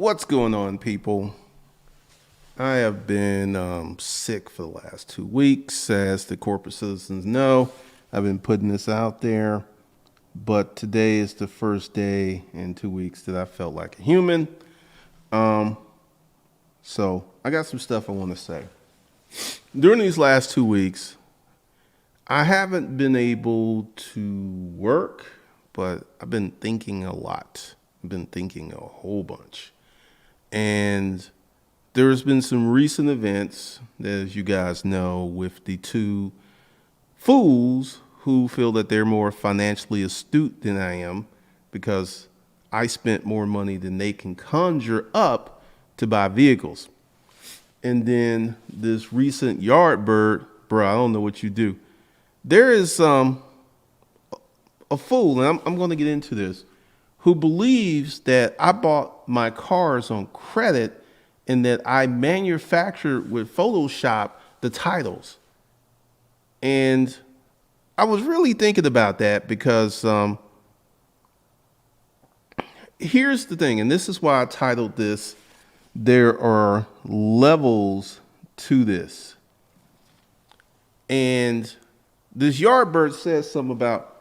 What's going on, people? I have been sick for the last 2 weeks, as the corporate citizens know. I've been putting this out there, but today is the first day in 2 weeks that I felt like a human. So I got some stuff I want to say. During these last 2 weeks, I haven't been able to work, but I've been thinking a lot. I've been thinking a whole bunch. And there's been some recent events, as you guys know, with the two fools who feel that they're more financially astute than I am because I spent more money than they can conjure up to buy vehicles. And then this recent Yardbird, bro, I don't know what you do. There is a fool, and I'm going to get into this, who believes that I bought my cars on credit and that I manufactured with Photoshop the titles. And I was really thinking about that because here's the thing, and this is why I titled this, There Are Levels to This. And this Yardbird says something about,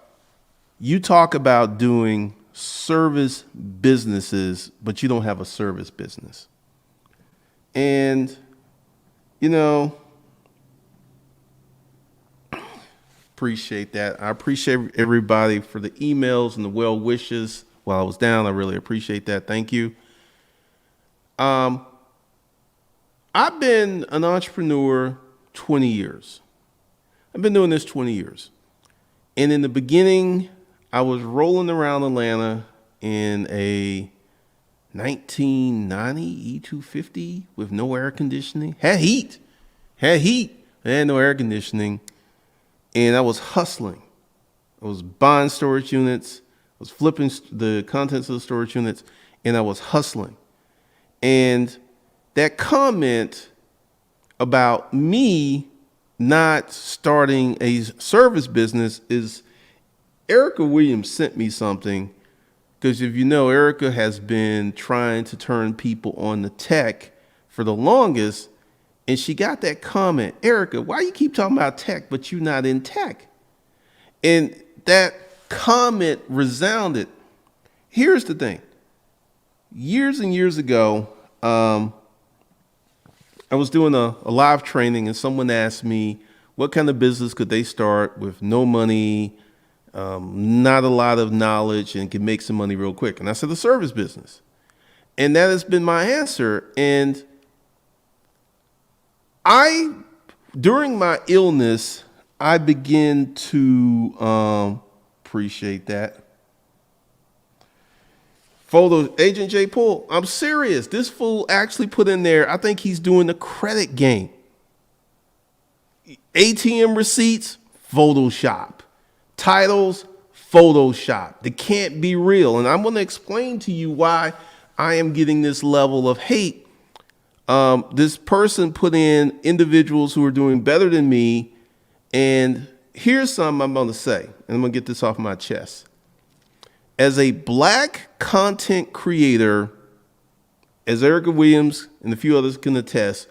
you talk about doing service businesses, but you don't have a service business. And, you know, appreciate that. I appreciate everybody for the emails and the well wishes while I was down. I really appreciate that. Thank you. I've been an entrepreneur 20 years. I've been doing this 20 years. And in the beginning, I was rolling around Atlanta in a 1990 E250 with no air conditioning. Had heat. I had no air conditioning. And I was hustling. I was buying storage units. I was flipping the contents of the storage units. And I was hustling. And that comment about me not starting a service business is Erica Williams sent me something, because if you know, Erica has been trying to turn people on to tech for the longest, and she got that comment, Erica, why you keep talking about tech, but you're not in tech? And that comment resounded. Here's the thing. Years and years ago, I was doing a live training, and someone asked me what kind of business could they start with no money, not a lot of knowledge, and can make some money real quick. And I said, the service business. And that has been my answer. And during my illness, I began to appreciate that. Photo Agent J. Poole, I'm serious. This fool actually put in there, I think he's doing the credit game. ATM receipts, Photoshop. Titles, Photoshop. They can't be real. And I'm going to explain to you why I am getting this level of hate. This person put in individuals who are doing better than me. And here's something I'm going to say, and I'm going to get this off my chest. As a black content creator, as Erica Williams and a few others can attest,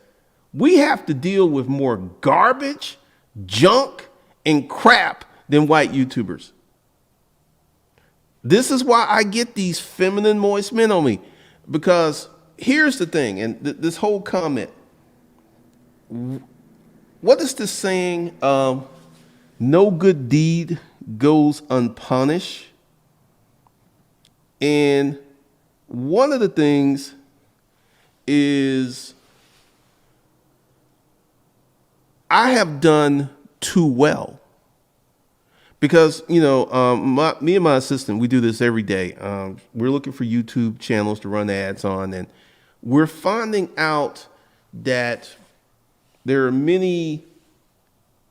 we have to deal with more garbage, junk, and crap than white YouTubers. This is why I get these feminine moist men on me. Because here's the thing, and this whole comment. What is this saying? No good deed goes unpunished. And one of the things is I have done too well. Because, you know, me and my assistant, we do this every day. We're looking for YouTube channels to run ads on, and we're finding out that there are many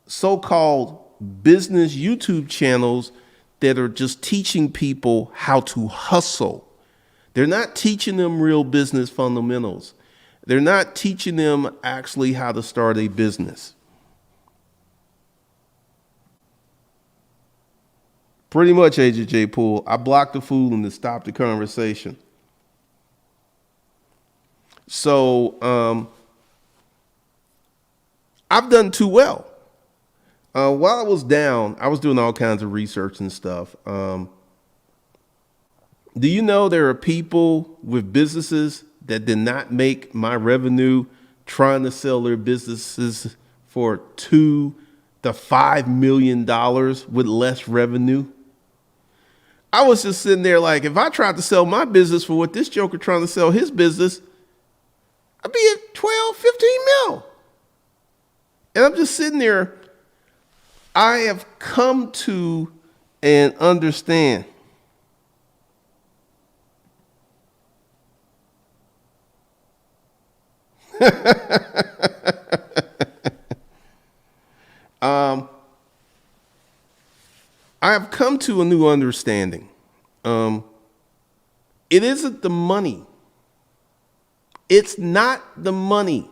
so-called business YouTube channels that are just teaching people how to hustle. They're not teaching them real business fundamentals. They're not teaching them actually how to start a business. Pretty much, Agent J. Poole, I blocked the fool and to stop the conversation. So I've done too well. While I was down, I was doing all kinds of research and stuff. Do you know there are people with businesses that did not make my revenue trying to sell their businesses for $2 to $5 million with less revenue? I was just sitting there like, if I tried to sell my business for what this joker trying to sell his business, I'd be at 12, 15 mil. And I'm just sitting there. I have come to and understand I have come to a new understanding. It isn't the money. It's not the money.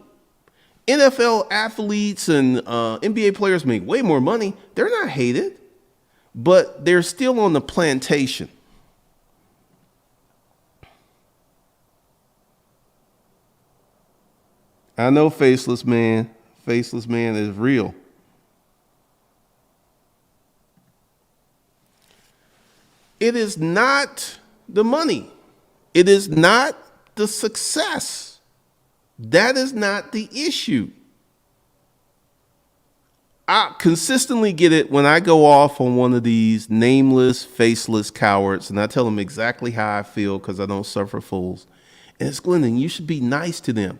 NFL athletes and NBA players make way more money. They're not hated, but they're still on the plantation. I know Faceless Man. Faceless Man is real. It is not the money. It is not the success. That is not the issue. I consistently get it when I go off on one of these nameless, faceless cowards, and I tell them exactly how I feel because I don't suffer fools. And it's Glendon, you should be nice to them.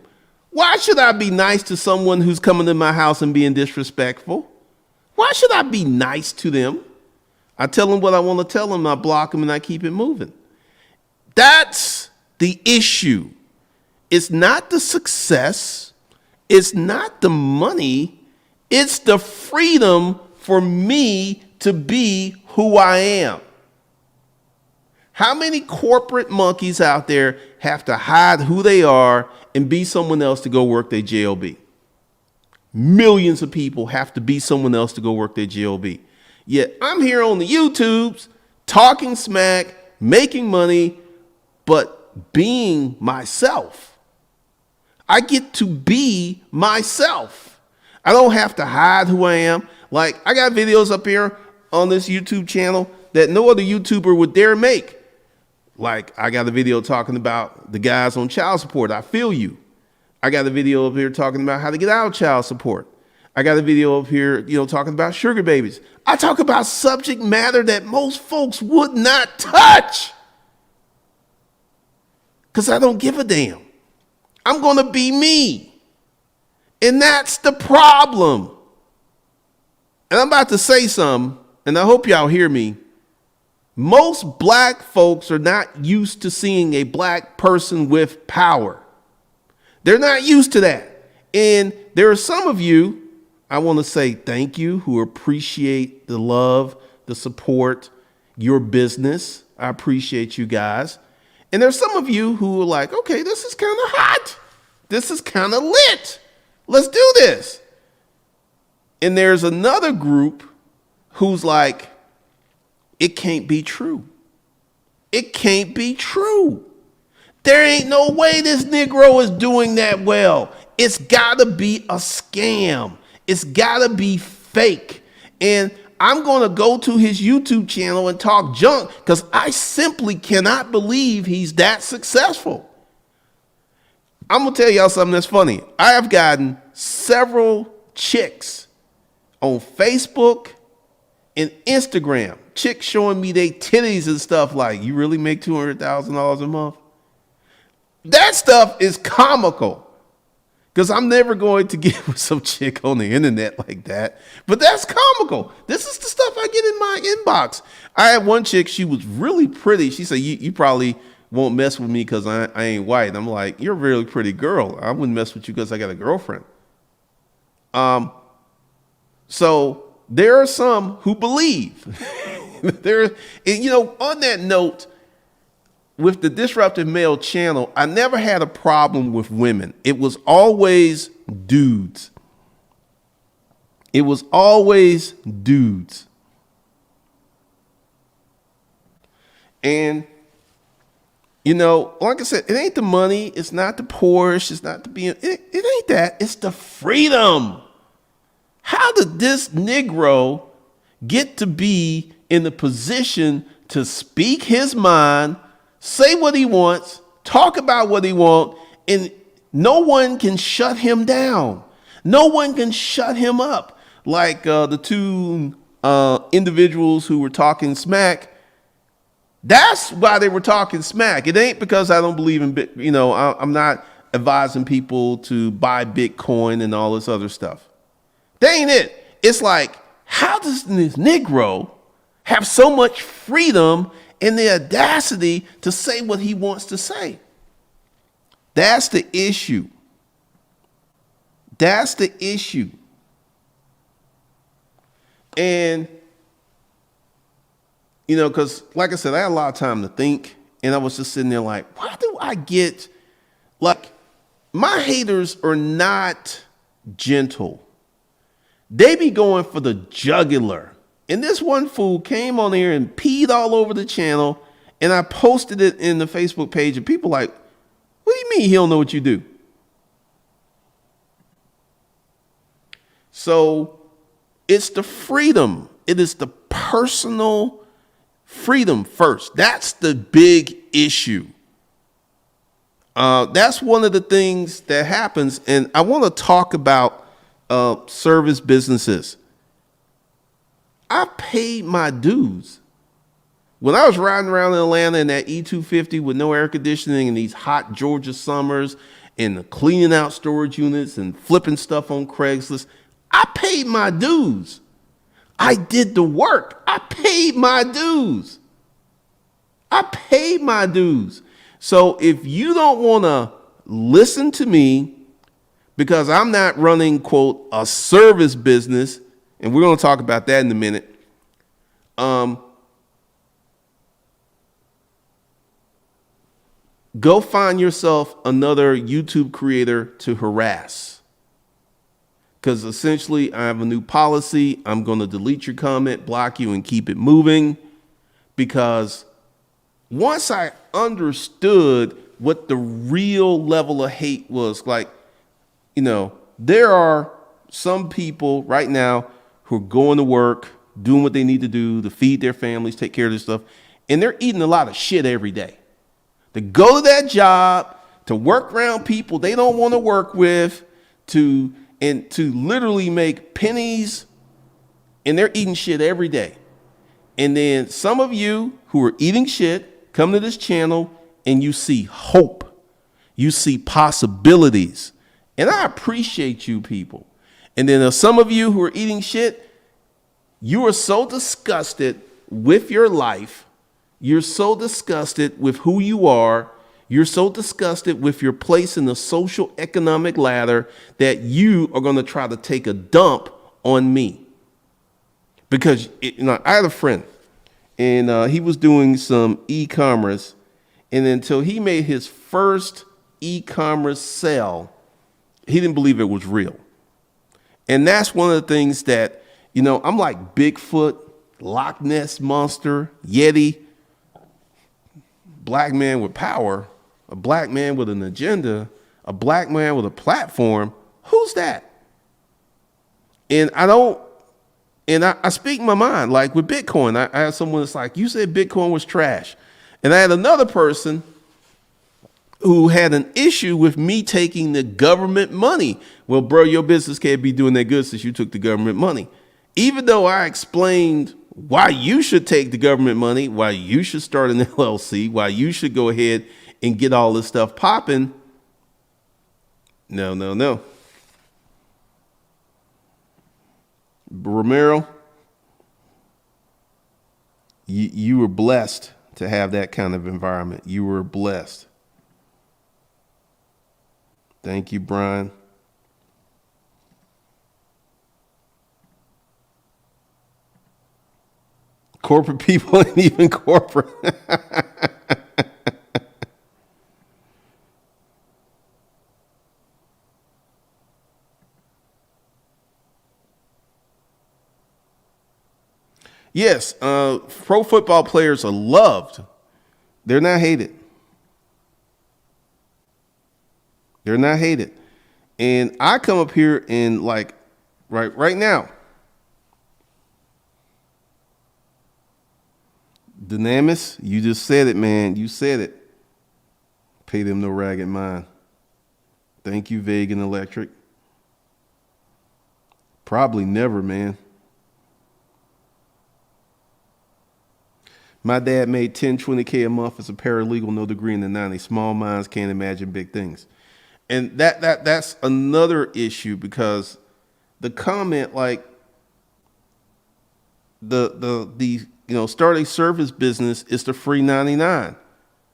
Why should I be nice to someone who's coming to my house and being disrespectful? Why should I be nice to them? I tell them what I want to tell them, I block them, and I keep it moving. That's the issue. It's not the success. It's not the money. It's the freedom for me to be who I am. How many corporate monkeys out there have to hide who they are and be someone else to go work their job? Millions of people have to be someone else to go work their job. Yet I'm here on the YouTubes talking smack, making money, but being myself. I get to be myself. I don't have to hide who I am. Like, I got videos up here on this YouTube channel that no other YouTuber would dare make. Like, I got a video talking about the guys on child support. I feel you. I got a video up here talking about how to get out of child support. I got a video up here, talking about sugar babies. I talk about subject matter that most folks would not touch because I don't give a damn. I'm going to be me. And that's the problem. And I'm about to say something, and I hope y'all hear me. Most black folks are not used to seeing a black person with power. They're not used to that. And there are some of you, I want to say thank you, who appreciate the love, the support, your business. I appreciate you guys. And there's some of you who are like, okay, this is kind of hot. This is kind of lit. Let's do this. And there's another group who's like, it can't be true. It can't be true. There ain't no way this Negro is doing that well. It's got to be a scam. It's got to be fake. And I'm going to go to his YouTube channel and talk junk because I simply cannot believe he's that successful. I'm going to tell y'all something that's funny. I have gotten several chicks on Facebook and Instagram, chicks showing me their titties and stuff like, you really make $200,000 a month? That stuff is comical. Because I'm never going to get with some chick on the internet like that. But that's comical. This is the stuff I get in my inbox. I had one chick, she was really pretty. She said, you probably won't mess with me because I ain't white. And I'm like, you're a really pretty girl. I wouldn't mess with you because I got a girlfriend. So there are some who believe. On that note, with the Disruptive Male channel, I never had a problem with women. It was always dudes. It was always dudes. And You know, like I said, it ain't the money. It's not the Porsche. It's not the BM. It ain't that. It's the freedom. How did this Negro get to be in the position to speak his mind, say what he wants, talk about what he wants, and no one can shut him down. No one can shut him up. Like the two individuals who were talking smack. That's why they were talking smack. It ain't because I don't believe in, I'm not advising people to buy Bitcoin and all this other stuff. That ain't it. It's like, how does this Negro have so much freedom and the audacity to say what he wants to say? That's the issue. That's the issue. And, because like I said, I had a lot of time to think, and I was just sitting there like, why do I get, like, my haters are not gentle. They be going for the jugular. And this one fool came on here and peed all over the channel, and I posted it in the Facebook page, and people like, what do you mean he don't know what you do? So it's the freedom. It is the personal freedom first. That's the big issue. That's one of the things that happens. And I want to talk about service businesses. I paid my dues. When I was riding around in Atlanta in that E250 with no air conditioning in these hot Georgia summers and cleaning out storage units and flipping stuff on Craigslist, I paid my dues. I did the work. I paid my dues. I paid my dues. So if you don't want to listen to me because I'm not running, quote, a service business, and we're going to talk about that in a minute, go find yourself another YouTube creator to harass. Because essentially, I have a new policy. I'm going to delete your comment, block you, and keep it moving. Because once I understood what the real level of hate was, like, there are some people right now who are going to work, doing what they need to do to feed their families, take care of their stuff, and they're eating a lot of shit every day. To go to that job, to work around people they don't want to work with, to literally make pennies, and they're eating shit every day. And then some of you who are eating shit come to this channel and you see hope. You see possibilities. And I appreciate you people. And then there's some of you who are eating shit, you are so disgusted with your life. You're so disgusted with who you are. You're so disgusted with your place in the social economic ladder that you are going to try to take a dump on me. Because I had a friend, and he was doing some e-commerce, and until he made his first e-commerce sale, he didn't believe it was real. And that's one of the things that, I'm like Bigfoot, Loch Ness Monster, Yeti, black man with power, a black man with an agenda, a black man with a platform. Who's that? And I speak my mind. Like with Bitcoin, I had someone that's like, you said Bitcoin was trash. And I had another person who had an issue with me taking the government money. Well, bro, your business can't be doing that good since you took the government money. Even though I explained why you should take the government money, why you should start an LLC, why you should go ahead and get all this stuff popping. No. Romero, you were blessed to have that kind of environment. You were blessed. Thank you, Brian. Corporate people ain't even corporate. Yes, pro football players are loved. They're not hated. They're not hated. And I come up here and like right now, Dynamis, you just said it, man. You said it. Pay them no ragged mind. Thank you, Vegan Electric. Probably never, man. My dad made 10, 20K a month as a paralegal, no degree in the 90s. Small minds can't imagine big things. And that's another issue, because the comment like the start a service business is the free 99.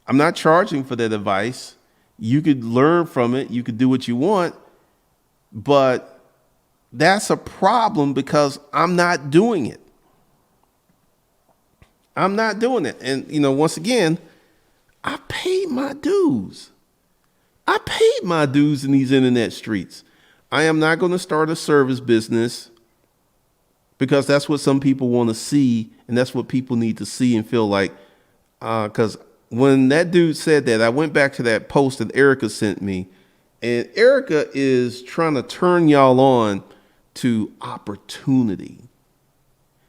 I'm not charging for that advice. You could learn from it. You could do what you want, but that's a problem because I'm not doing it. I'm not doing it. And, once again, I paid my dues. I paid my dues in these internet streets. I am not going to start a service business because that's what some people want to see. And that's what people need to see and feel like, because when that dude said that, I went back to that post that Erica sent me, and Erica is trying to turn y'all on to opportunity.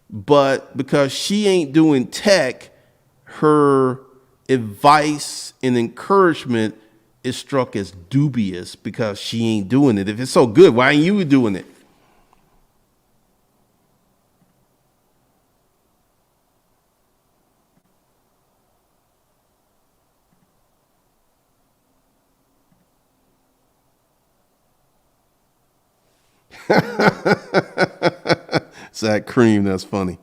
But because she ain't doing tech, her advice and encouragement is struck as dubious because she ain't doing it. If it's so good, why ain't you doing it? It's that cream that's funny.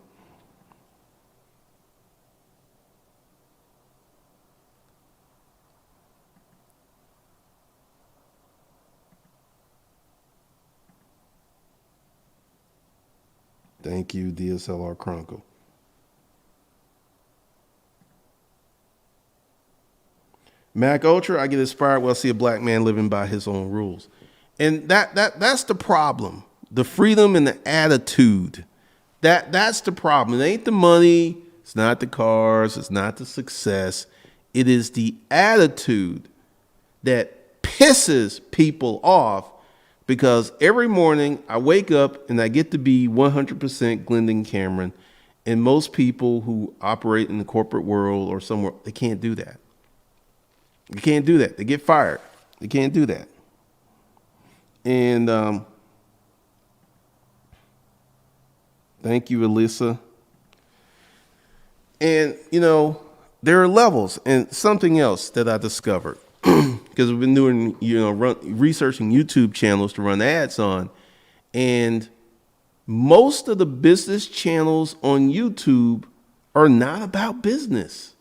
Thank you, DSLR Chronicle. Mac Ultra, I get inspired when I see a black man living by his own rules. And that's the problem. The freedom and the attitude. That's the problem. It ain't the money, it's not the cars, it's not the success. It is the attitude that pisses people off, because every morning I wake up and I get to be 100% Glendon Cameron, and most people who operate in the corporate world or somewhere, they can't do that. You can't do that. They get fired. They can't do that. And thank you, Alyssa. And, there are levels. And something else that I discovered, because we've been doing, researching YouTube channels to run ads on. And most of the business channels on YouTube are not about business.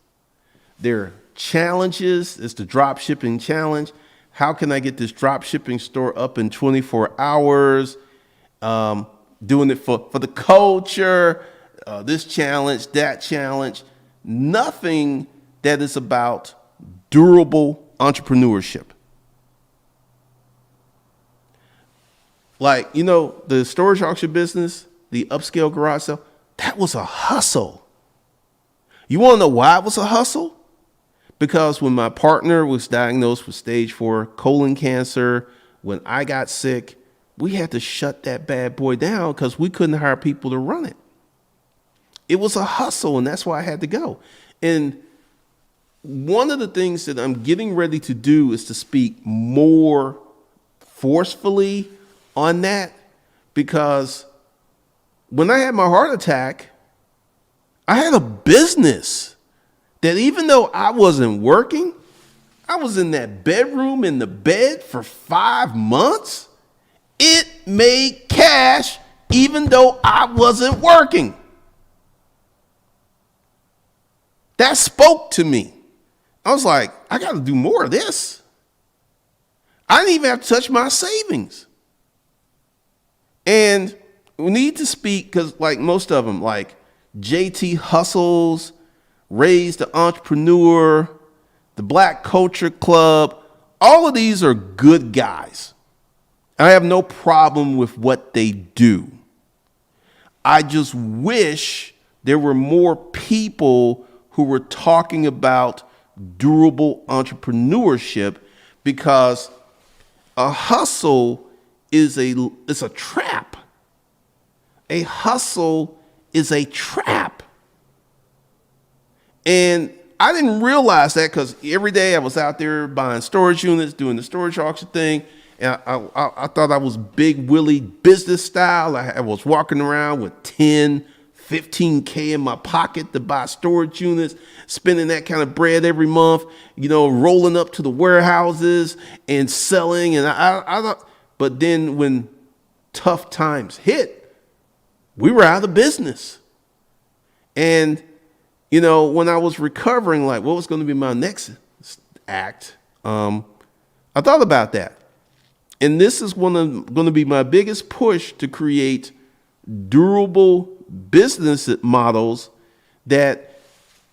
They're challenges. It's the drop shipping challenge. How can I get this drop shipping store up in 24 hours? Doing it for the culture, this challenge, that challenge. Nothing that is about durable entrepreneurship. Like, the storage auction business, the upscale garage sale, that was a hustle. You want to know why it was a hustle? Because when my partner was diagnosed with stage 4 colon cancer, when I got sick, we had to shut that bad boy down because we couldn't hire people to run it. It was a hustle, and that's why I had to go. And one of the things that I'm getting ready to do is to speak more forcefully on that, because when I had my heart attack, I had a business that, even though I wasn't working, I was in that bedroom in the bed for 5 months. It made cash even though I wasn't working. That spoke to me. I was like, I got to do more of this. I didn't even have to touch my savings. And we need to speak, because like most of them, like JT Hustles, Raise the Entrepreneur, the Black Culture Club, all of these are good guys. I have no problem with what they do. I just wish there were more people who were talking about durable entrepreneurship, because A hustle is a trap. A hustle is a trap. And I didn't realize that because every day I was out there buying storage units, doing the storage auction thing. And I thought I was Big Willie business style. I was walking around with 10, 15K in my pocket to buy storage units, spending that kind of bread every month, rolling up to the warehouses and selling. And I thought, but then when tough times hit, we were out of business. And, when I was recovering, like what was going to be my next act, I thought about that. And this is going to be my biggest push to create durable business models that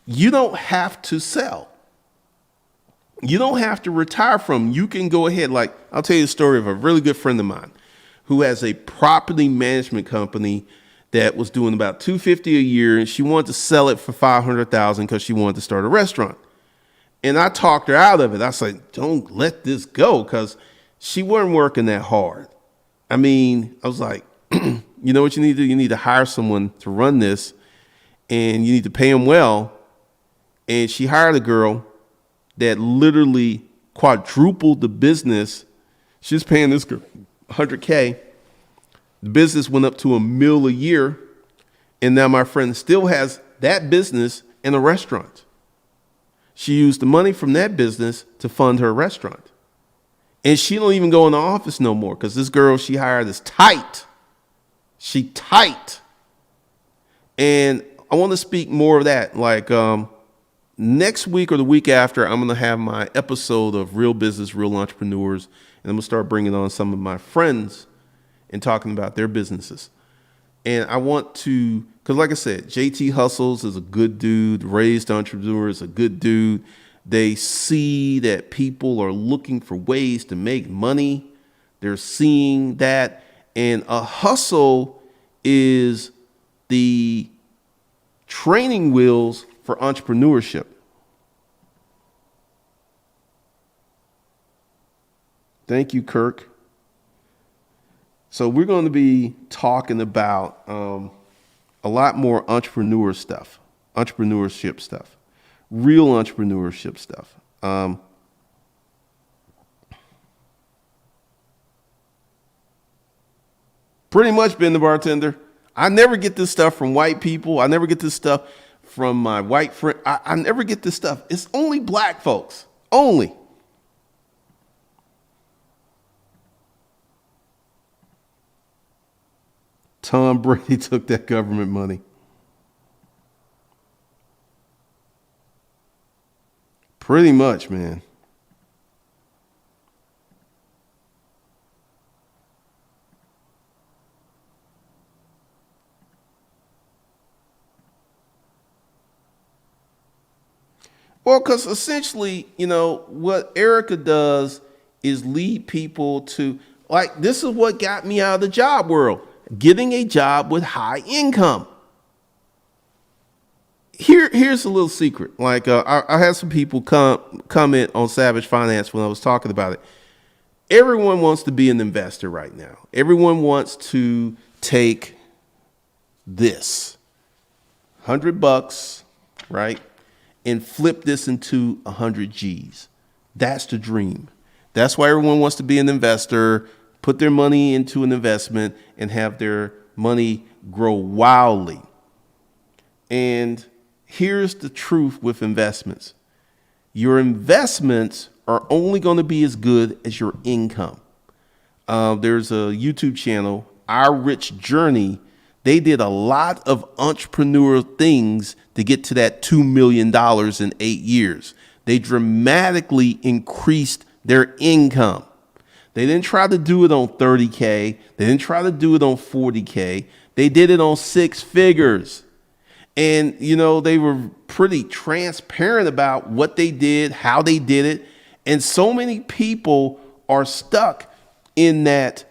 you don't have to sell. You don't have to retire from. You can go ahead. Like, I'll tell you the story of a really good friend of mine who has a property management company that was doing about $250 a year, and she wanted to sell it for $500,000 because she wanted to start a restaurant. And I talked her out of it. I was like, don't let this go, because she wasn't working that hard. I was like, you know what you need to do? You need to hire someone to run this, and you need to pay them well. And she hired a girl that literally quadrupled the business. She was paying this girl $100K. The business went up to $1 million a year. And now my friend still has that business and a restaurant. She used the money from that business to fund her restaurant. And she don't even go in the office no more because this girl she hired is tight. She tight. And I want to speak more of that. Like next week or the week after, I'm going to have my episode of Real Business, Real Entrepreneurs. And I'm going to start bringing on some of my friends and talking about their businesses. And I want to, because like I said, JT Hustles is a good dude. Raised Entrepreneur is a good dude. They see that people are looking for ways to make money. They're seeing that. And a hustle is the training wheels for entrepreneurship. Thank you, Kirk. So we're going to be talking about a lot more entrepreneurship stuff, real entrepreneurship stuff. Pretty much been the bartender. I never get this stuff from white people. I never get this stuff from my white friend. I never get this stuff. It's only black folks. Only. Tom Brady took that government money. Pretty much, man. Well, because essentially, what Erica does is lead people to, like, this is what got me out of the job world. Getting a job with high income. Here's a little secret. Like I had some people comment on Savage Finance when I was talking about it. Everyone wants to be an investor right now. Everyone wants to take this $100, right, and flip this into 100 G's. That's the dream. That's why everyone wants to be an investor. Put their money into an investment and have their money grow wildly. And here's the truth with investments. Your investments are only going to be as good as your income. There's a YouTube channel, Our Rich Journey. They did a lot of entrepreneurial things to get to that $2 million in 8 years. They dramatically increased their income. They didn't try to do it on 30K. They didn't try to do it on 40K. They did it on 6 figures. And, they were pretty transparent about what they did, how they did it. And so many people are stuck in that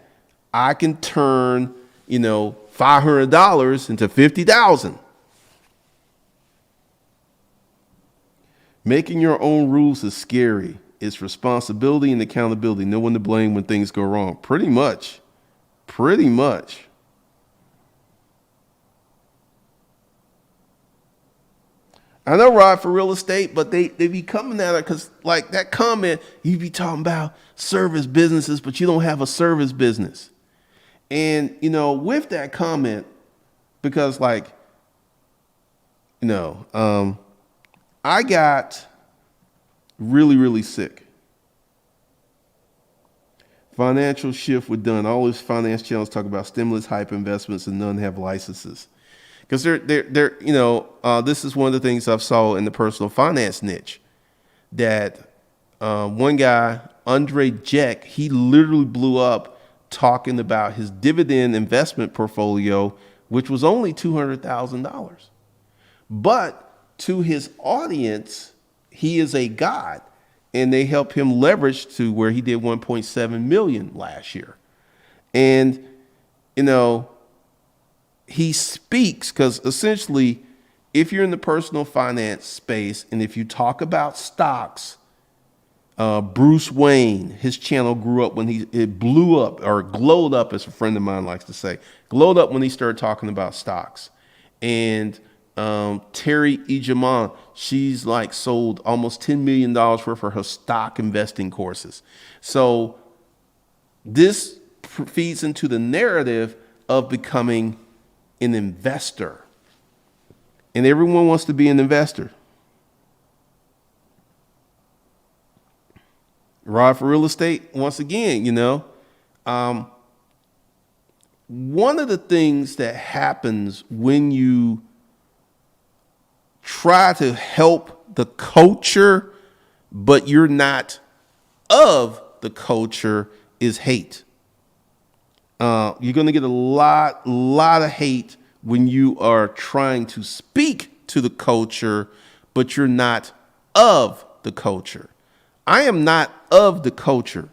I can turn, $500 into $50,000. Making your own rules is scary. It's responsibility and accountability. No one to blame when things go wrong. Pretty much. Pretty much. I know, Rod, for real estate, but they be coming at it because, like, that comment, you be talking about service businesses, but you don't have a service business. And, with that comment, because, like, I got really, really sick. Financial shift was done. All these finance channels talk about stimulus, hype investments, and none have licenses. Because this is one of the things I've saw in the personal finance niche, that one guy, Andre Jack, he literally blew up talking about his dividend investment portfolio, which was only $200,000. But to his audience, he is a god, and they help him leverage to where he did 1.7 million last year. And, he speaks because essentially, if you're in the personal finance space and if you talk about stocks, Bruce Wayne, his channel grew up when it blew up, or glowed up, as a friend of mine likes to say, glowed up when he started talking about stocks. And Terry Ejimon, she's like sold almost $10 million worth of her stock investing courses. So this feeds into the narrative of becoming an investor. And everyone wants to be an investor. Rod, for real estate, once again, one of the things that happens when you try to help the culture, but you're not of the culture, is hate. You're going to get a lot of hate when you are trying to speak to the culture, but you're not of the culture. I am not of the culture.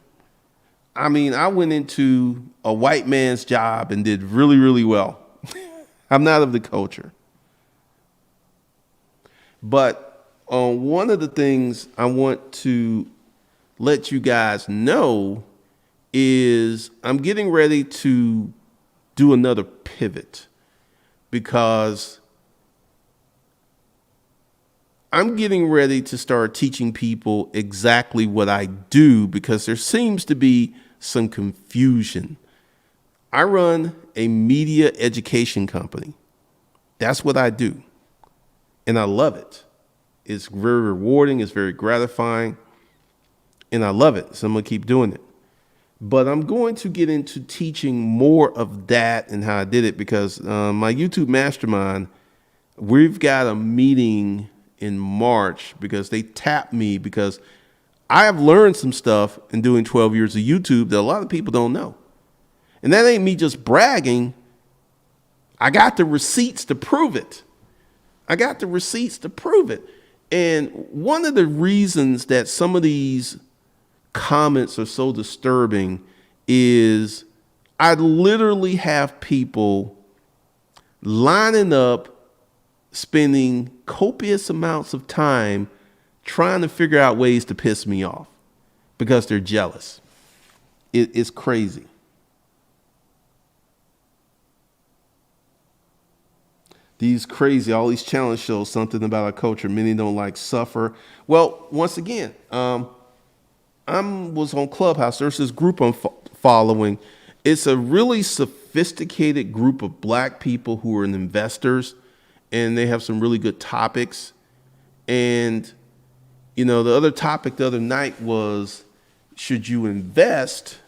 I mean, I went into a white man's job and did really, really well. I'm not of the culture. But one of the things I want to let you guys know is I'm getting ready to do another pivot, because I'm getting ready to start teaching people exactly what I do, because there seems to be some confusion. I run a media education company. That's what I do. And I love it. It's very rewarding. It's very gratifying. And I love it. So I'm going to keep doing it. But I'm going to get into teaching more of that and how I did it, because my YouTube mastermind, we've got a meeting in March, because they tapped me because I have learned some stuff in doing 12 years of YouTube that a lot of people don't know. And that ain't me just bragging. I got the receipts to prove it. And one of the reasons that some of these comments are so disturbing is I literally have people lining up, spending copious amounts of time trying to figure out ways to piss me off because they're jealous. It's crazy. All these challenge shows something about our culture. Many don't like suffer. Well, once again, I was on Clubhouse. There's this group I'm following. It's a really sophisticated group of black people who are investors, and they have some really good topics. And, the other topic the other night was, should you invest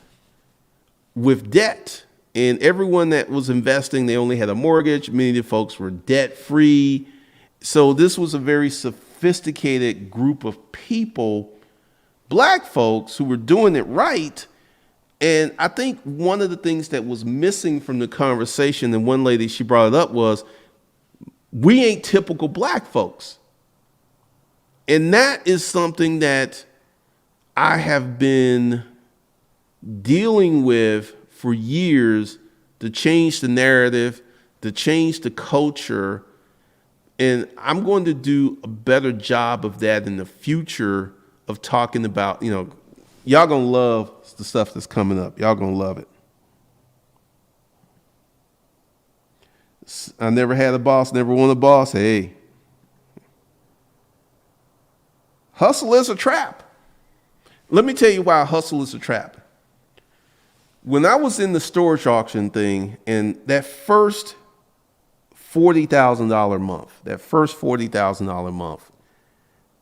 with debt? And everyone that was investing, they only had a mortgage. Many of the folks were debt free. So this was a very sophisticated group of people, black folks, who were doing it right. And I think one of the things that was missing from the conversation, and one lady, she brought it up, was we ain't typical black folks. And that is something that I have been dealing with for years, to change the narrative, to change the culture. And I'm going to do a better job of that in the future, of talking about, y'all gonna love the stuff that's coming up. Y'all gonna love it. I never had a boss, never won a boss. Hey, hustle is a trap. Let me tell you why hustle is a trap. When I was in the storage auction thing, and that first $40,000 month,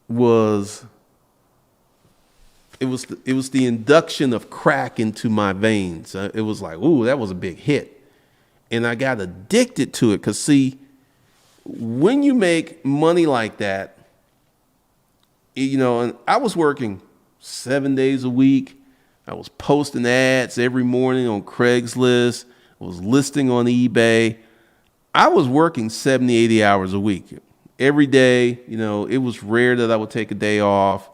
was the induction of crack into my veins. It was like, ooh, that was a big hit. And I got addicted to it because, see, when you make money like that, and I was working 7 days a week. I was posting ads every morning on Craigslist. I was listing on eBay. I was working 70, 80 hours a week. Every day, it was rare that I would take a day off.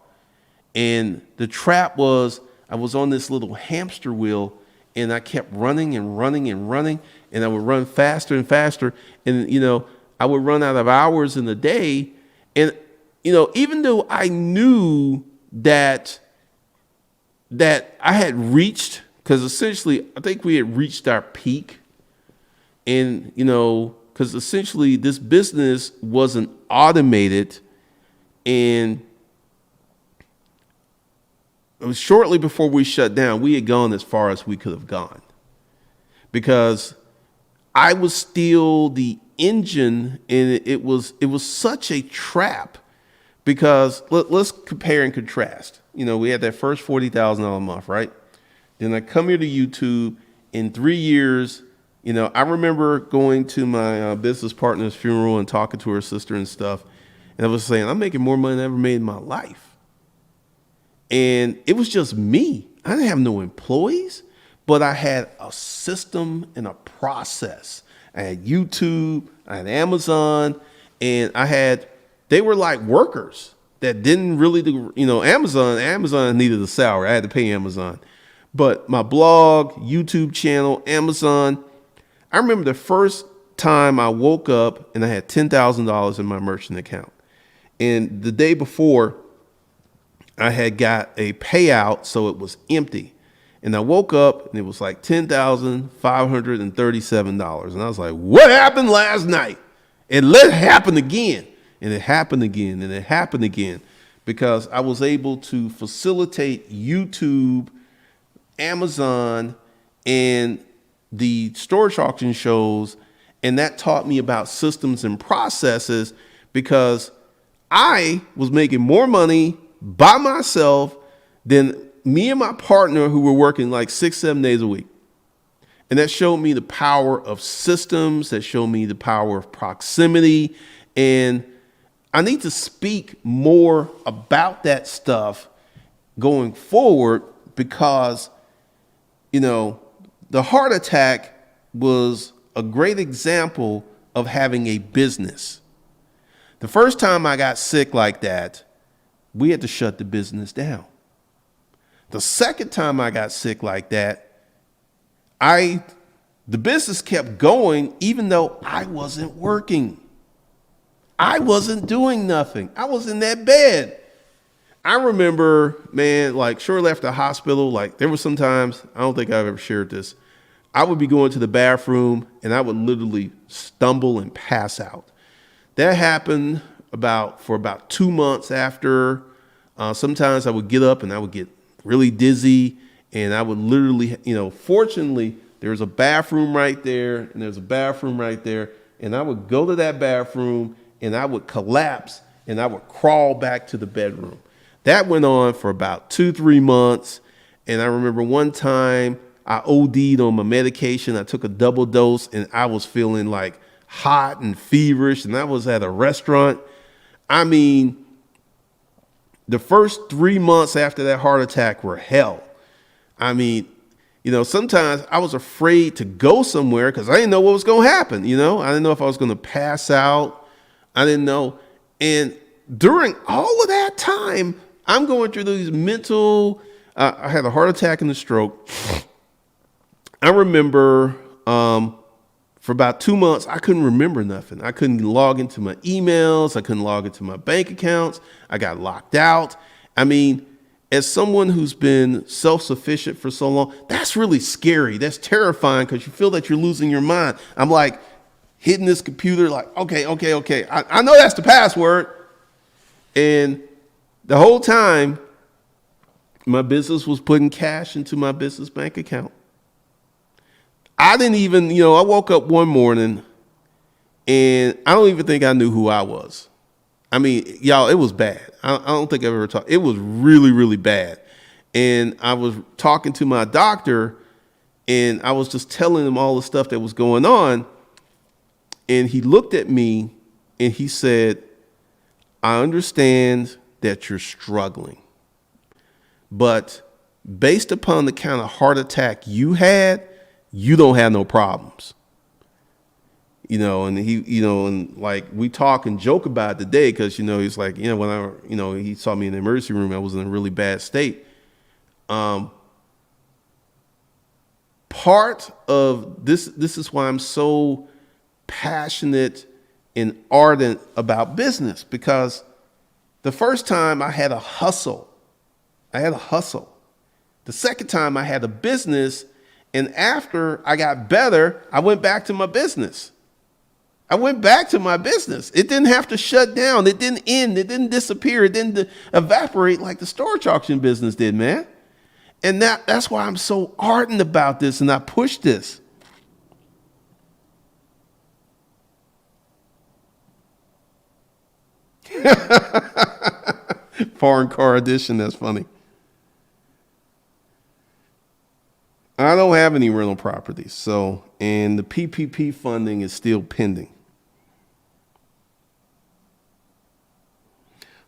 And the trap was I was on this little hamster wheel, and I kept running and running and running, and I would run faster and faster. And, I would run out of hours in the day. And, even though I knew that I had reached, because essentially I think we had reached our peak. And, because essentially this business wasn't automated, and it was shortly before we shut down, we had gone as far as we could have gone, because I was still the engine, and it was such a trap, because let's compare and contrast. We had that first $40,000 a month, right? Then I come here to YouTube. In 3 years, I remember going to my business partner's funeral and talking to her sister and stuff. And I was saying, I'm making more money than I ever made in my life. And it was just me. I didn't have no employees, but I had a system and a process. I had YouTube, I had Amazon, and they were like workers that didn't really do, Amazon needed a salary. I had to pay Amazon. But my blog, YouTube channel, Amazon, I remember the first time I woke up and I had $10,000 in my merchant account. And the day before, I had got a payout, so it was empty. And I woke up and it was like $10,537. And I was like, what happened last night? And let it happen again. And it happened again, and it happened again, because I was able to facilitate YouTube, Amazon, and the storage auction shows. And that taught me about systems and processes, because I was making more money by myself than me and my partner, who were working like 6-7 days a week. And that showed me the power of systems. That showed me the power of proximity. And I need to speak more about that stuff going forward, because, the heart attack was a great example of having a business. The first time I got sick like that, we had to shut the business down. The second time I got sick like that, the business kept going even though I wasn't working. I wasn't doing nothing. I was in that bed. I remember, man, like shortly after the hospital, like there were some times, I don't think I've ever shared this, I would be going to the bathroom and I would literally stumble and pass out. That happened for about 2 months after. Sometimes I would get up and I would get really dizzy, and I would literally, fortunately, there's a bathroom right there, and there's a bathroom right there, and I would go to that bathroom and I would collapse and I would crawl back to the bedroom. That went on for about 2-3 months. And I remember one time I OD'd on my medication. I took a double dose and I was feeling like hot and feverish, and I was at a restaurant. I mean, the first 3 months after that heart attack were hell. I mean, sometimes I was afraid to go somewhere because I didn't know what was going to happen. I didn't know if I was going to pass out. I didn't know. And during all of that time, I'm going through these mental, I had a heart attack and a stroke. I remember for about 2 months, I couldn't remember nothing. I couldn't log into my emails. I couldn't log into my bank accounts. I got locked out. I mean, as someone who's been self-sufficient for so long, that's really scary. That's terrifying because you feel that you're losing your mind. I'm like hitting this computer like, okay. I know that's the password. And the whole time, my business was putting cash into my business bank account. I didn't even, I woke up one morning and I don't even think I knew who I was. I mean, y'all, it was bad. I don't think I've ever talked. It was really, really bad. And I was talking to my doctor and I was just telling him all the stuff that was going on. And he looked at me and he said, I understand that you're struggling, but based upon the kind of heart attack you had, you don't have no problems. And and like we talk and joke about it today because, he's like, when he saw me in the emergency room, I was in a really bad state. Part of this is why I'm so passionate and ardent about business, because the first time I had a hustle. The second time I had a business, and after I got better, I went back to my business. It didn't have to shut down. It didn't end. It didn't disappear. It didn't evaporate like the storage auction business did, man. And that's why I'm so ardent about this and I push this. Foreign car edition, that's funny. I don't have any rental properties, and the PPP funding is still pending.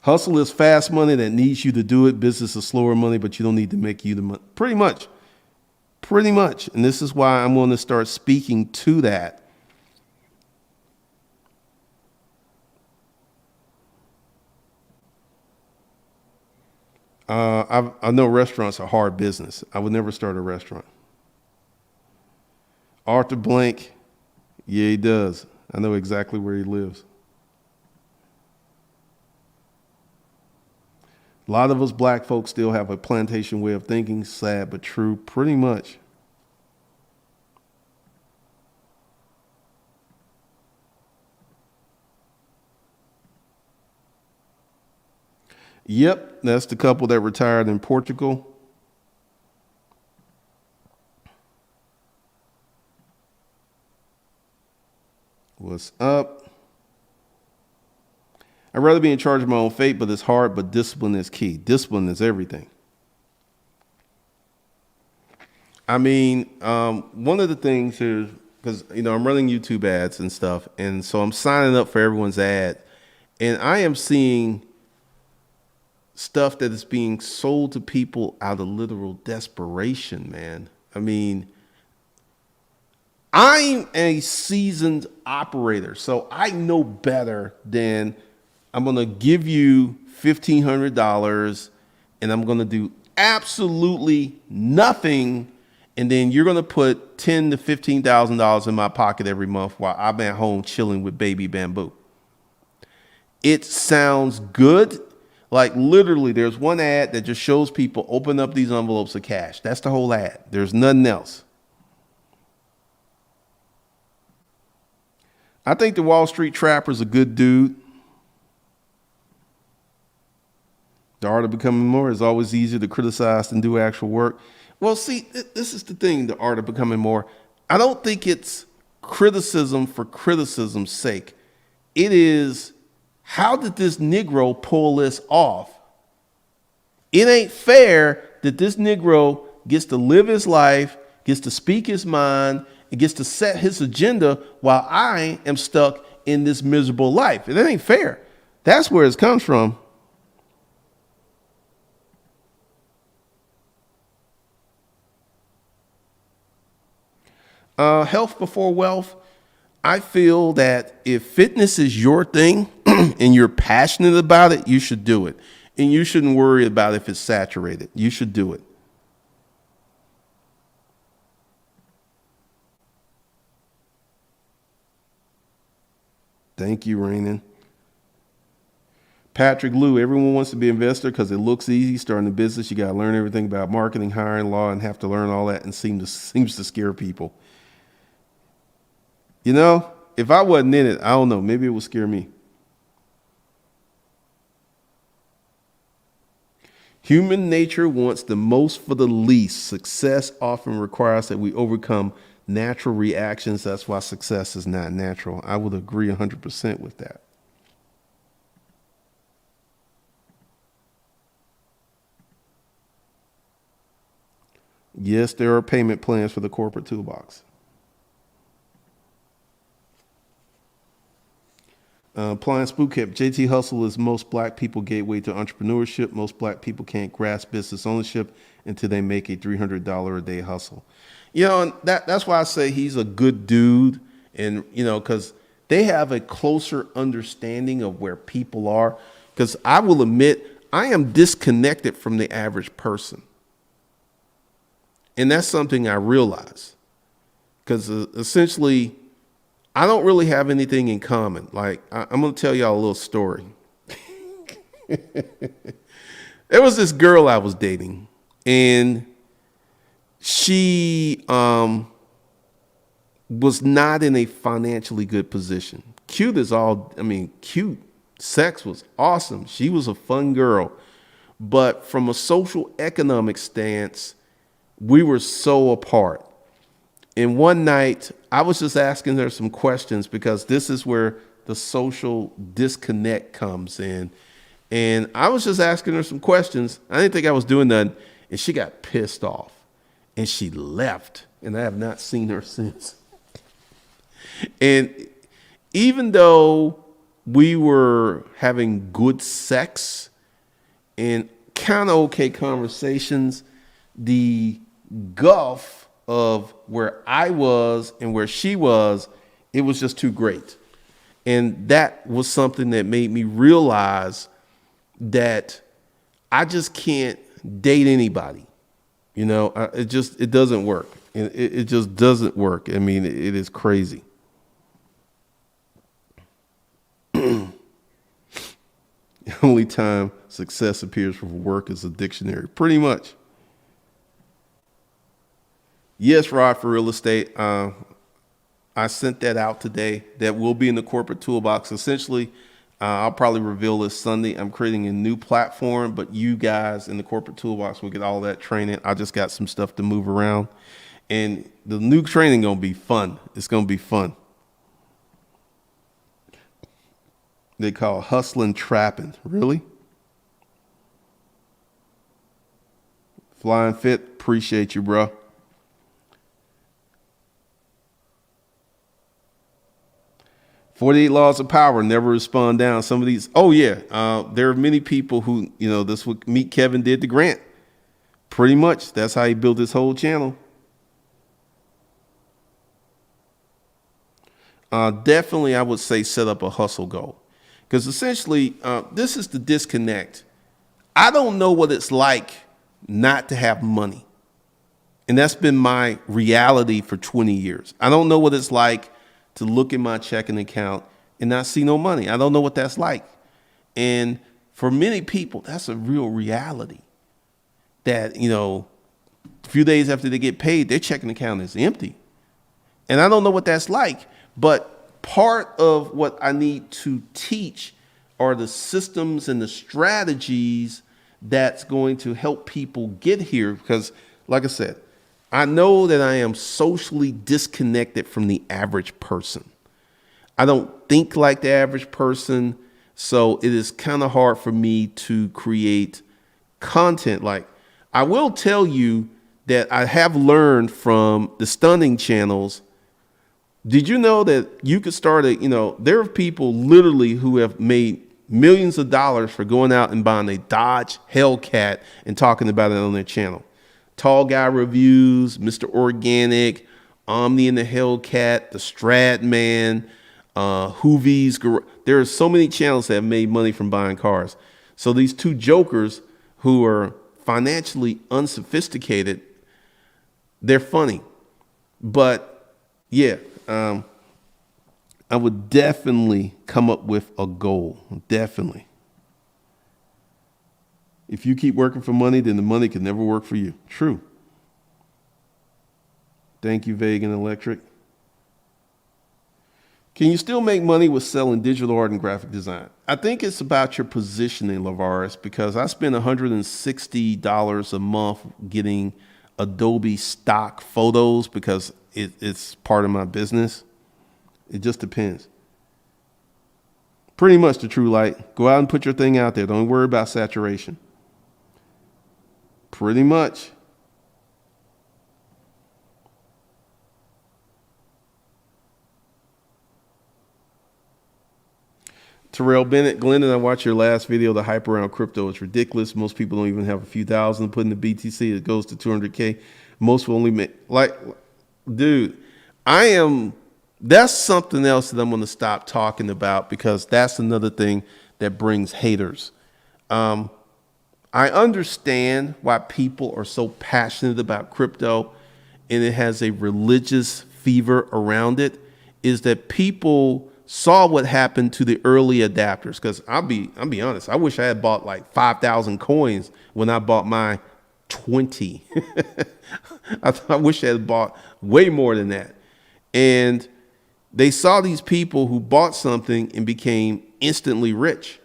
Hustle is fast money that needs you to do it. Business is slower money, but you don't need to make you the money. Pretty much. And this is why I'm going to start speaking to that. I know restaurants are hard business. I would never start a restaurant. Arthur Blank, yeah, he does. I know exactly where he lives. A lot of us black folks still have a plantation way of thinking, sad but true, pretty much. Yep, that's the couple that retired in Portugal. What's up? I'd rather be in charge of my own fate, but it's hard, but discipline is key. Discipline is everything. I mean, one of the things is, because, I'm running YouTube ads and stuff, and so I'm signing up for everyone's ad, and I am seeing stuff that is being sold to people out of literal desperation, man. I mean, I'm a seasoned operator, so I know better than I'm going to give you $1,500 and I'm going to do absolutely nothing. And then you're going to put $10,000 to $15,000 in my pocket every month while I'm at home chilling with baby bamboo. It sounds good. Like literally there's one ad that just shows people open up these envelopes of cash. That's the whole ad. There's nothing else. I think the Wall Street Trapper is a good dude. The art of becoming more is always easier to criticize than do actual work. Well, see, this is the thing, the art of becoming more. I don't think it's criticism for criticism's sake. It is, how did this Negro pull this off? It ain't fair that this Negro gets to live his life, gets to speak his mind, and gets to set his agenda while I am stuck in this miserable life. It ain't fair. That's where it comes from. Health before wealth. I feel that if fitness is your thing and you're passionate about it, you should do it. And you shouldn't worry about if it's saturated. You should do it. Thank you, Rainin. Patrick Liu, everyone wants to be an investor because it looks easy. Starting a business, you got to learn everything about marketing, hiring, law, and have to learn all that, and seems to scare people. You know, if I wasn't in it, I don't know. Maybe it would scare me. Human nature wants the most for the least. Success often requires that we overcome natural reactions. That's why success is not natural. I would agree 100% with that. Yes, there are payment plans for the corporate toolbox. Appliance Bootcamp. JT Hustle is most black people gateway to entrepreneurship. Most black people can't grasp business ownership until they make a $300 a day hustle. You know, and that's why I say he's a good dude. And, you know, because they have a closer understanding of where people are. Because I will admit, I am disconnected from the average person. And that's something I realize. Because essentially, I don't really have anything in common. Like, I'm going to tell y'all a little story. There was this girl I was dating, and she was not in a financially good position. Cute. Sex was awesome. She was a fun girl. But from a social economic stance, we were so apart. And one night, I was just asking her some questions because this is where the social disconnect comes in. And I was just asking her some questions. I didn't think I was doing nothing. And she got pissed off. And she left. And I have not seen her since. And even though we were having good sex and kind of okay conversations, the gulf of where I was and where she was, it was just too great. And that was something that made me realize that I just can't date anybody. You know, it doesn't work. It just doesn't work. I mean, it is crazy. The only time success appears for work is a dictionary, pretty much. Yes, Rod, for real estate. I sent that out today. That will be in the corporate toolbox. Essentially, I'll probably reveal this Sunday. I'm creating a new platform, but you guys in the corporate toolbox will get all that training. I just got some stuff to move around. And the new training going to be fun. It's going to be fun. They call it hustling trapping. Really? Flying Fit, appreciate you, bro. "48 Laws of Power," never respond down. Some of these, there are many people who, you know, this would meet Kevin did to Grant. Pretty much, that's how he built his whole channel. Definitely, I would say set up a hustle goal. Because essentially, this is the disconnect. I don't know what it's like not to have money. And that's been my reality for 20 years. I don't know what it's like to look at my checking account and not see no money. I don't know what that's like. And for many people, that's a real reality. That, you know, a few days after they get paid, their checking account is empty. And I don't know what that's like. But part of what I need to teach are the systems and the strategies that's going to help people get here. Because, like I said, I know that I am socially disconnected from the average person. I don't think like the average person, so it is kind of hard for me to create content. Like, I will tell you that I have learned from the stunning channels. Did you know that you could start there are people literally who have made millions of dollars for going out and buying a Dodge Hellcat and talking about it on their channel? Tall Guy Reviews, Mr. Organic, Omni and the Hellcat, the Stradman, Hoovies. There are so many channels that have made money from buying cars. So these two jokers who are financially unsophisticated, they're funny. But yeah, I would definitely come up with a goal. Definitely. If you keep working for money, then the money can never work for you. True. Thank you, Vegan Electric. Can you still make money with selling digital art and graphic design? I think it's about your positioning, Lavaris, because I spend $160 a month getting Adobe stock photos because it's part of my business. It just depends. Pretty much the true light. Go out and put your thing out there. Don't worry about saturation. Pretty much. Terrell Bennett, Glendon, I watched your last video. The hype around crypto is ridiculous. Most people don't even have a few thousand put in the BTC. It goes to 200K. Most will only make, dude, that's something else that I'm going to stop talking about because that's another thing that brings haters. I understand why people are so passionate about crypto and it has a religious fever around it, is that people saw what happened to the early adapters. Because I'll be honest, I wish I had bought like 5,000 coins when I bought my 20. I wish I had bought way more than that. And they saw these people who bought something and became instantly rich.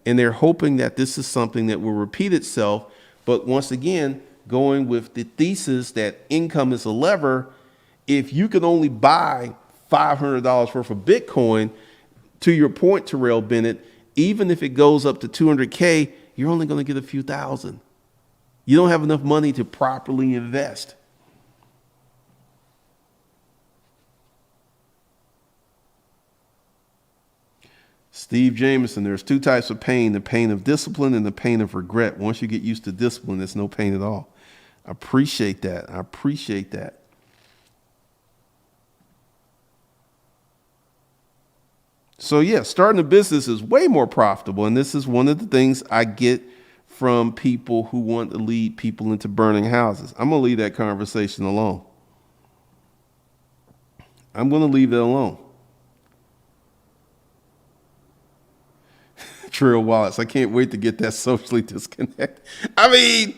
And they're hoping that this is something that will repeat itself. But once again, going with the thesis that income is a lever, if you can only buy $500 worth of Bitcoin, to your point, Terrell Bennett, even if it goes up to 200K, you're only going to get a few thousand. You don't have enough money to properly invest. Steve Jameson, there's two types of pain, the pain of discipline and the pain of regret. Once you get used to discipline, there's no pain at all. I appreciate that. I appreciate that. So yeah, starting a business is way more profitable. And this is one of the things I get from people who want to lead people into burning houses. I'm going to leave that conversation alone. I'm going to leave that alone. Trill Wallace, I can't wait to get that socially disconnected. I mean,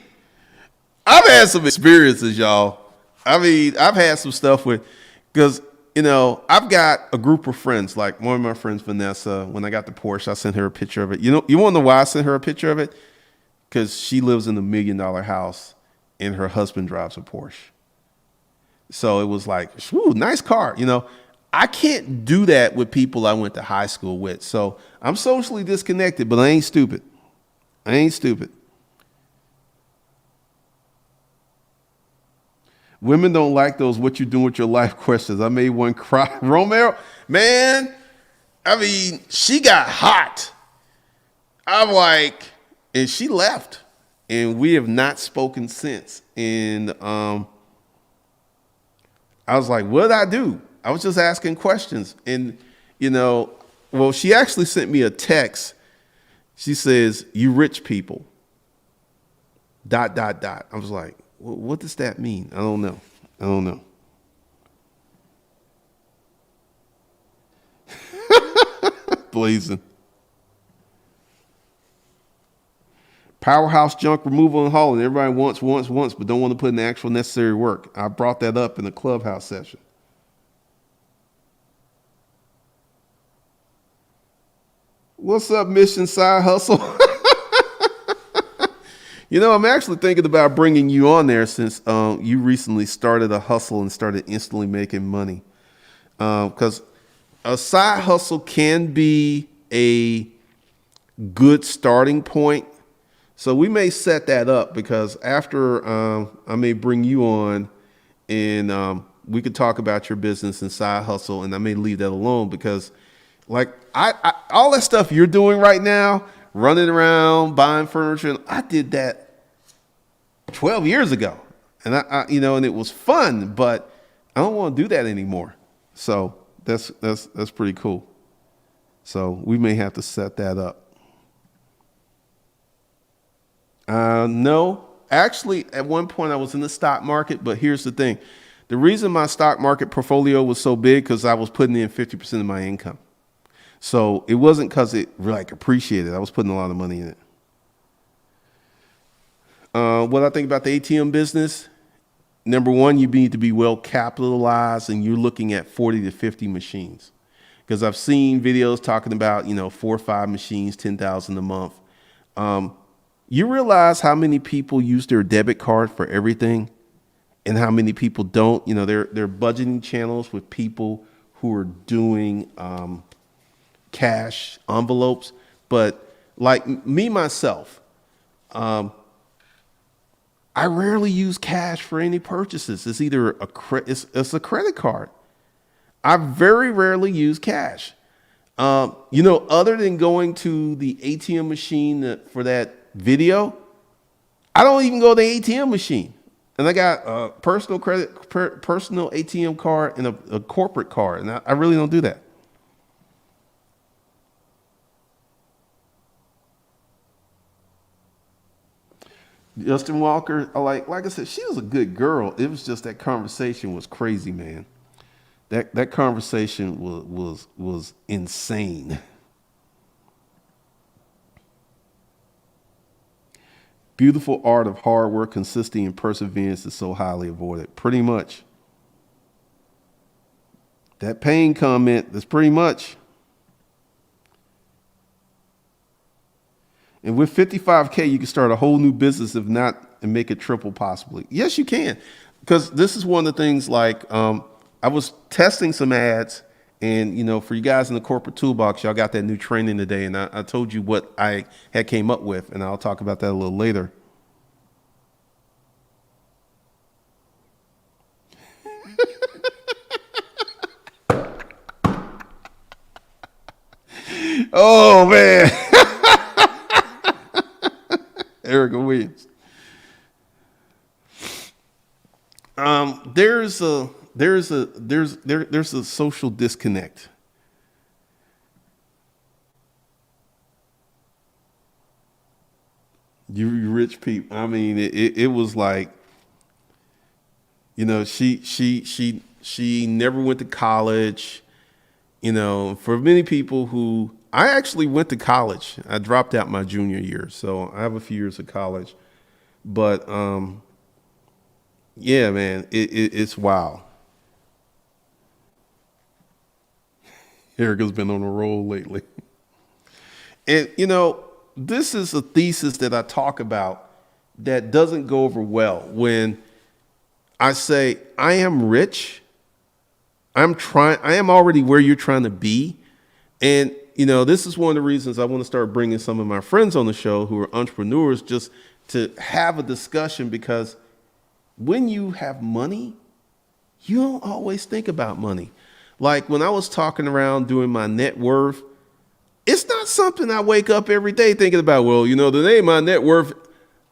I've had some experiences, y'all. I mean, I've had some stuff with, because I've got a group of friends, like one of my friends, Vanessa, when I got the Porsche, I sent her a picture of it. You want to know why I sent her a picture of it? Because she lives in a $1 million house and her husband drives a Porsche. So it was like, whew, nice car. I can't do that with people I went to high school with. So I'm socially disconnected, but I ain't stupid. I ain't stupid. Women don't like those "what you doing with your life" questions. I made one cry. Romero, man, I mean, she got hot. I'm like, and she left. And we have not spoken since. And I was like, what did I do? I was just asking questions. And, she actually sent me a text. She says, "You rich people, ... I was like, what does that mean? I don't know. Blazing. Powerhouse junk removal and hauling. Everybody wants, but don't want to put in the actual necessary work. I brought that up in the clubhouse session. What's up, Mission Side Hustle? I'm actually thinking about bringing you on there since you recently started a hustle and started instantly making money. Because a side hustle can be a good starting point. So we may set that up because after I may bring you on and we could talk about your business and side hustle, and I may leave that alone because I all that stuff you're doing right now, running around, buying furniture, I did that 12 years ago. And and it was fun, but I don't want to do that anymore. So that's pretty cool. So we may have to set that up. No, actually at one point I was in the stock market, but here's the thing. The reason my stock market portfolio was so big because I was putting in 50% of my income. So it wasn't because it appreciated. I was putting a lot of money in it. What I think about the ATM business, number one, you need to be well capitalized and you're looking at 40 to 50 machines. Because I've seen videos talking about, 4 or 5 machines, 10,000 a month. You realize how many people use their debit card for everything and how many people don't. They're budgeting channels with people who are doing cash envelopes. But like me, myself, I rarely use cash for any purchases. It's either it's a credit card. I very rarely use cash. Other than going to the ATM machine for that video, I don't even go to the ATM machine. And I got a personal ATM card and a corporate card. And I really don't do that. Justin Walker, like I said, she was a good girl. It was just that conversation was crazy, man. That conversation was insane. Beautiful art of hard work, consistency, and perseverance is so highly avoided. Pretty much. That pain comment is pretty much. And with 55K, you can start a whole new business, if not, and make it triple possibly. Yes, you can. Because this is one of the things like, I was testing some ads and, for you guys in the corporate toolbox, y'all got that new training today. And I told you what I had came up with, and I'll talk about that a little later. Oh, man. Erica Williams. There's a social disconnect. You rich people. I mean, it was like, she never went to college. For many people who I actually went to college, I dropped out my junior year, so I have a few years of college. But yeah, man, it's wild. Erica's been on a roll lately. And, this is a thesis that I talk about that doesn't go over well when I say, I am rich. I am already where you're trying to be. And, this is one of the reasons I want to start bringing some of my friends on the show who are entrepreneurs just to have a discussion, because when you have money, you don't always think about money. Like when I was talking around doing my net worth, it's not something I wake up every day thinking about. Well, the name my net worth.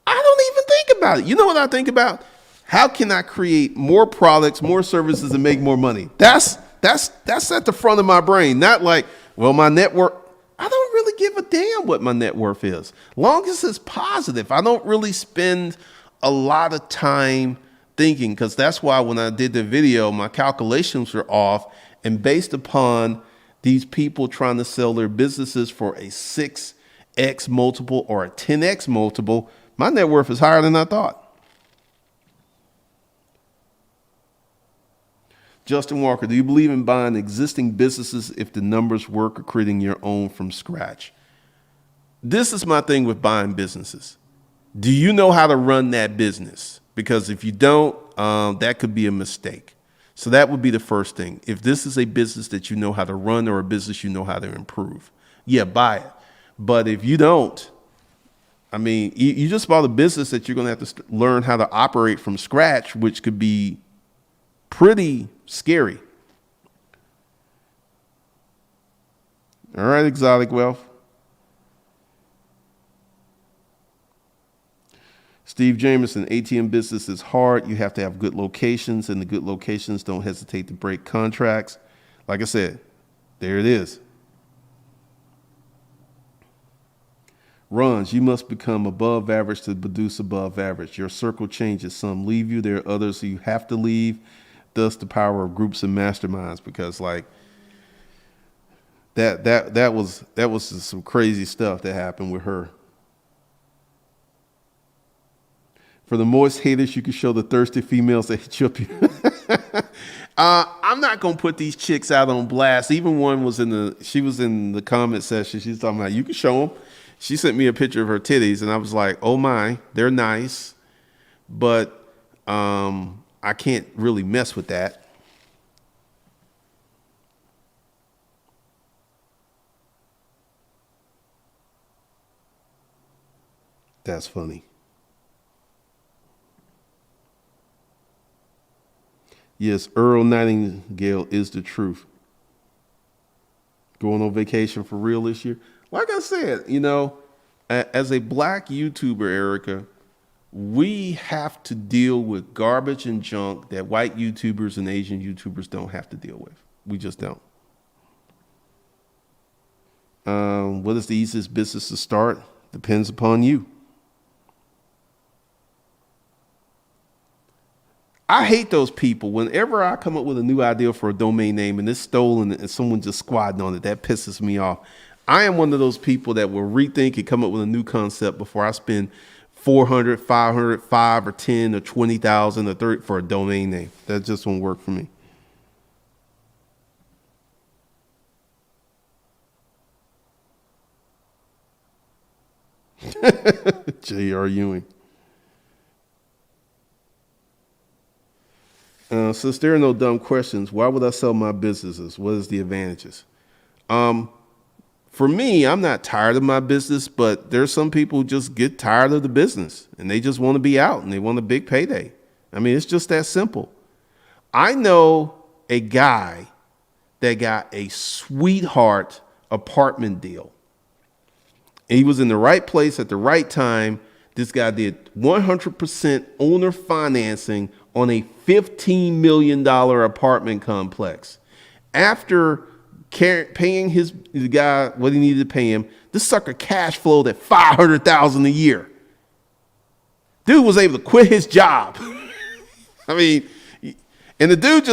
I don't even think about it. You know what I think about? How can I create more products, more services, and make more money? That's at the front of my brain. Not like, well, my net worth. I don't really give a damn what my net worth is. Long as it's positive. I don't really spend a lot of time thinking, because that's why when I did the video, my calculations were off. And based upon these people trying to sell their businesses for a 6x multiple or a 10x multiple, my net worth is higher than I thought. Justin Walker, do you believe in buying existing businesses if the numbers work, or creating your own from scratch? This is my thing with buying businesses. Do you know how to run that business? Because if you don't, that could be a mistake. So that would be the first thing. If this is a business that you know how to run, or a business you know how to improve, yeah, buy it. But if you don't, I mean, you just bought a business that you're going to have to learn how to operate from scratch, which could be pretty scary. All right, Exotic Wealth. Steve Jamerson, ATM business is hard. You have to have good locations, and the good locations don't hesitate to break contracts. Like I said, there it is. Runs, you must become above average to produce above average. Your circle changes. Some leave you. There are others who you have to leave. Thus the power of groups and masterminds, because like that was just some crazy stuff that happened with her. For the moist haters, you can show the thirsty females that hit you up. I'm not gonna put these chicks out on blast. Even one was she was in the comment section. She's talking about, you can show them. She sent me a picture of her titties, and I was like, oh my, they're nice, but I can't really mess with that. That's funny. Yes, Earl Nightingale is the truth. Going on vacation for real this year. Like I said, as a black YouTuber, Erica, we have to deal with garbage and junk that white YouTubers and Asian YouTubers don't have to deal with. We just don't. What is the easiest business to start? Depends upon you. I hate those people. Whenever I come up with a new idea for a domain name and it's stolen and someone just squatting on it, that pisses me off. I am one of those people that will rethink and come up with a new concept before I spend 400, 500, 5 or 10 or 20,000 or 30 for a domain name. That just won't work for me. J.R. Ewing. Since there are no dumb questions, why would I sell my businesses? What is the advantages? For me, I'm not tired of my business, but there's some people who just get tired of the business and they just want to be out and they want a big payday. I mean, it's just that simple. I know a guy that got a sweetheart apartment deal. And he was in the right place at the right time. This guy did 100% owner financing on a $15 million apartment complex. After paying the guy what he needed to pay him, this sucker cash flowed at $500,000 a year. Dude was able to quit his job. I mean, and the dude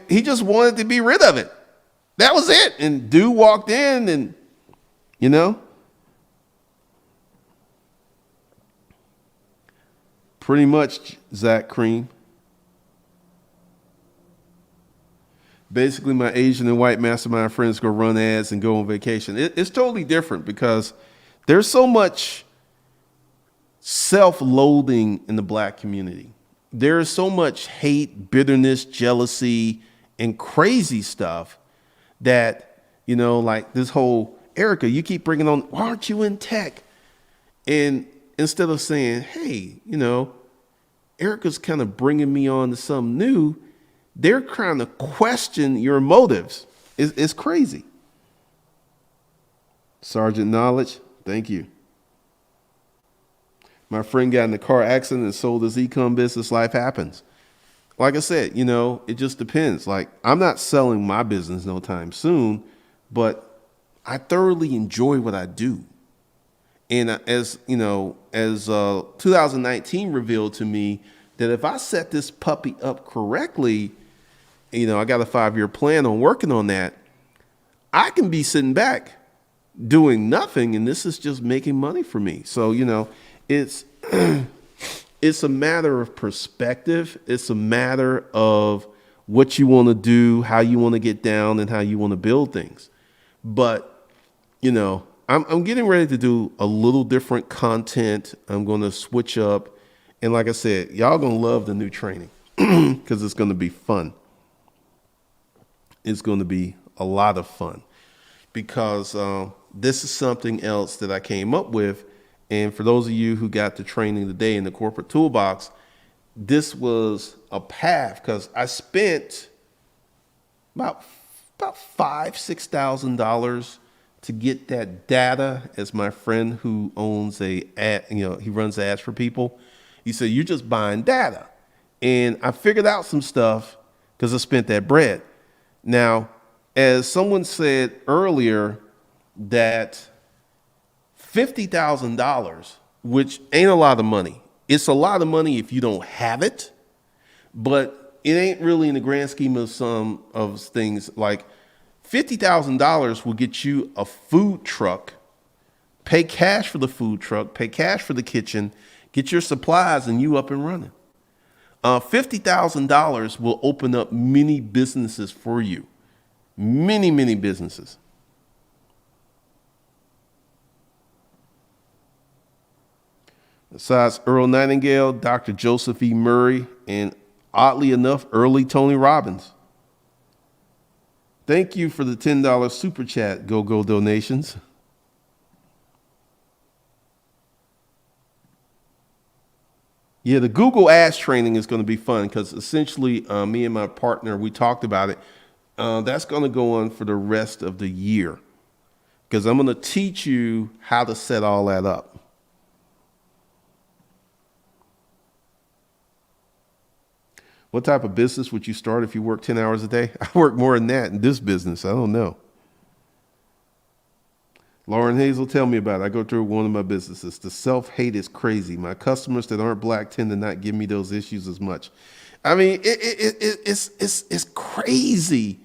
he just wanted to be rid of it. That was it. And dude walked in and, pretty much, Zach Cream. Basically, my Asian and white mastermind friends go run ads and go on vacation. It's totally different because there's so much self-loathing in the black community. There is so much hate, bitterness, jealousy, and crazy stuff that, like this whole, Erica, you keep bringing on, why aren't you in tech? And instead of saying, hey, Erica's kind of bringing me on to something new, they're trying to question your motives. It's crazy. Sergeant Knowledge, thank you. My friend got in a car accident and sold his e-com business. Life happens. Like I said, it just depends. Like, I'm not selling my business no time soon, but I thoroughly enjoy what I do. And as 2019 revealed to me that if I set this puppy up correctly, I got a 5-year plan on working on that, I can be sitting back doing nothing, and this is just making money for me. So, it's it's a matter of perspective. It's a matter of what you want to do, how you want to get down, and how you want to build things. But, I'm getting ready to do a little different content. I'm going to switch up. And like I said, y'all going to love the new training because it's going to be fun. It's going to be a lot of fun because this is something else that I came up with. And for those of you who got the training today in the corporate toolbox, this was a path because I spent about $5,000-$6,000 to get that data. As my friend who owns he runs ads for people. He said, you're just buying data. And I figured out some stuff because I spent that bread. Now, as someone said earlier, that $50,000, which ain't a lot of money. It's a lot of money if you don't have it, but it ain't really in the grand scheme of some of things. Like $50,000 will get you a food truck, pay cash for the food truck, pay cash for the kitchen, Get your supplies and you up and running. $50,000 will open up many businesses for you. Many, many businesses. Besides Earl Nightingale, Dr. Joseph E. Murray, and oddly enough, early Tony Robbins. Thank you for the $10 super chat, go donations. Yeah, the Google Ads training is going to be fun because essentially me and my partner, we talked about it. That's going to go on for the rest of the year because I'm going to teach you how to set all that up. What type of business would you start if you work 10 hours a day? I work more than that in this business. I don't know. Lauren Hazel, tell me about it. I go through one of my businesses. The self-hate is crazy. My customers that aren't black tend to not give me those issues as much. I mean, it's crazy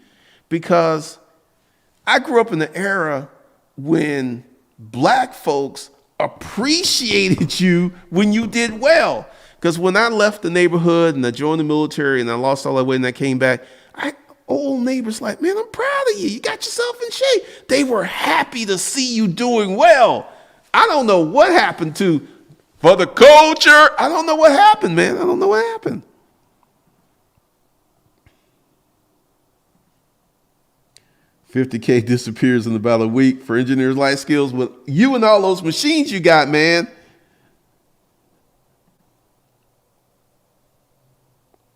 because I grew up in the era when black folks appreciated you when you did well. Because when I left the neighborhood and I joined the military and I lost all that weight and I came back, old neighbors like, man, I'm proud of you. You got yourself in shape. They were happy to see you doing well. I don't know what happened for the culture. I don't know what happened, man. I don't know what happened. $50K disappears in about a week for engineers' life skills with you and all those machines you got, man.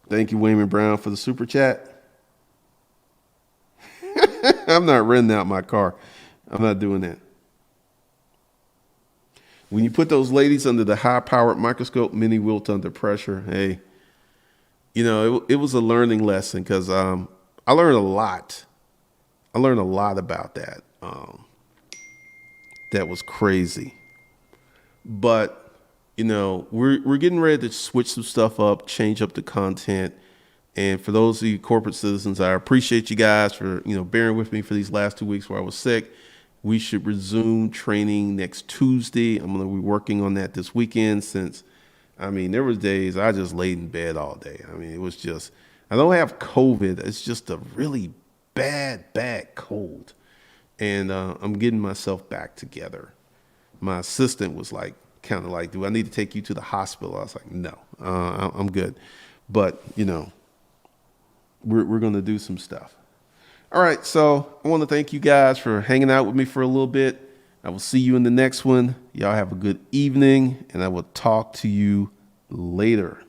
Thank you, Wayman Brown, for the super chat. I'm not renting out my car. I'm not doing that. When you put those ladies under the high-powered microscope, many wilt under pressure. Hey, it was a learning lesson because I learned a lot. I learned a lot about that. That was crazy. But we're getting ready to switch some stuff up, change up the content. And for those of you corporate citizens, I appreciate you guys for, bearing with me for these last 2 weeks where I was sick. We should resume training next Tuesday. I'm going to be working on that this weekend since, there was days I just laid in bed all day. It was just, I don't have COVID. It's just a really bad cold. And I'm getting myself back together. My assistant was like, kind of like, do I need to take you to the hospital? I was like, no, I'm good. But, we're going to do some stuff. All right. So I want to thank you guys for hanging out with me for a little bit. I will see you in the next one. Y'all have a good evening and I will talk to you later.